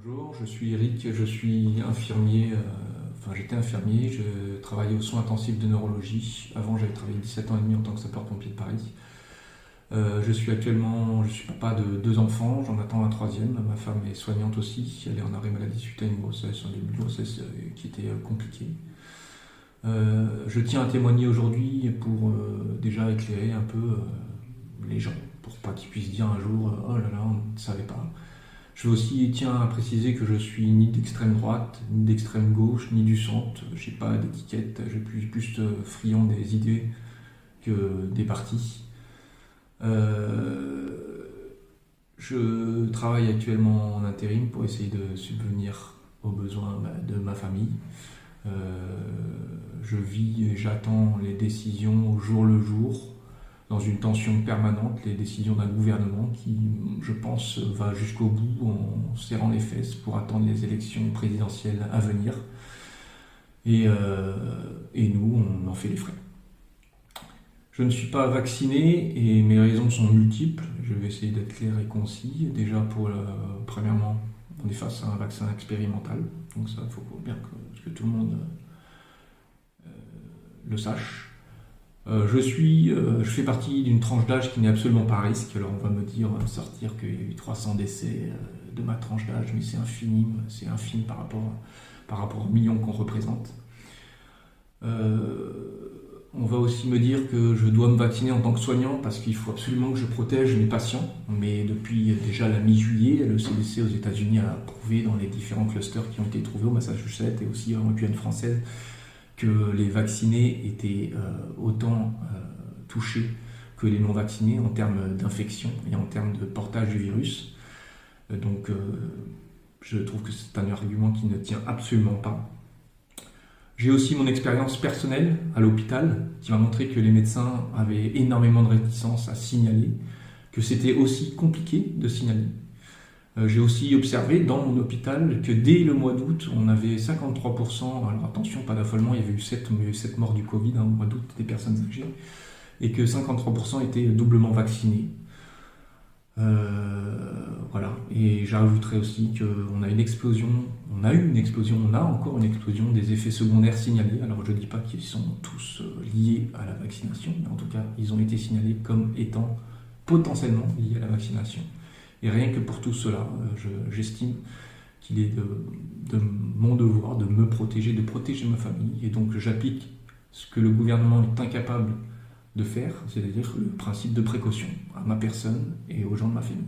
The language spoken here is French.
Bonjour, je suis Eric, je suis infirmier, j'étais infirmier, je travaillais aux soins intensifs de neurologie. Avant, j'avais travaillé 17 ans et demi en tant que sapeur-pompier de Paris. Je suis papa de deux enfants, j'en attends un troisième. Ma femme est soignante aussi, elle est en arrêt maladie suite à une grossesse, un début de grossesse qui était compliqué. Je tiens à témoigner aujourd'hui pour déjà éclairer un peu les gens, pour pas qu'ils puissent dire un jour oh là là, on ne savait pas. Je aussi tiens à préciser que je suis ni d'extrême droite, ni d'extrême gauche, ni du centre. J'ai pas d'étiquette, je suis plus friand des idées que des partis. Je travaille actuellement en intérim pour essayer de subvenir aux besoins de ma famille. Je vis et j'attends les décisions au jour le jour, dans une tension permanente, les décisions d'un gouvernement qui, je pense, va jusqu'au bout en serrant les fesses pour attendre les élections présidentielles à venir. Et nous, on en fait les frais. Je ne suis pas vacciné et mes raisons sont multiples. Je vais essayer d'être clair et concis. Déjà, premièrement, on est face à un vaccin expérimental. Donc ça, il faut bien que tout le monde le sache. Je fais partie d'une tranche d'âge qui n'est absolument pas à risque. Alors on va me dire, on va me sortir qu'il y a eu 300 décès de ma tranche d'âge, mais c'est infime par rapport aux millions qu'on représente. On va aussi me dire que je dois me vacciner en tant que soignant parce qu'il faut absolument que je protège mes patients. Mais depuis déjà la mi-juillet, le CDC aux États-Unis a prouvé dans les différents clusters qui ont été trouvés au Massachusetts et aussi en Guyane française que les vaccinés étaient autant touchés que les non-vaccinés en termes d'infection et en termes de portage du virus. Donc je trouve que c'est un argument qui ne tient absolument pas. J'ai aussi mon expérience personnelle à l'hôpital qui m'a montré que les médecins avaient énormément de réticence à signaler, que c'était aussi compliqué de signaler. J'ai aussi observé dans mon hôpital que dès le mois d'août, on avait 53%, alors attention, pas d'affolement, il y avait eu 7 morts du Covid au mois d'août, des personnes âgées, et que 53% étaient doublement vaccinés. Voilà, et j'ajouterais aussi qu'on a on a encore une explosion des effets secondaires signalés. Alors je ne dis pas qu'ils sont tous liés à la vaccination, mais en tout cas, ils ont été signalés comme étant potentiellement liés à la vaccination. Et rien que pour tout cela, j'estime qu'il est de mon devoir de me protéger, de protéger ma famille. Et donc j'applique ce que le gouvernement est incapable de faire, c'est-à-dire le principe de précaution à ma personne et aux gens de ma famille.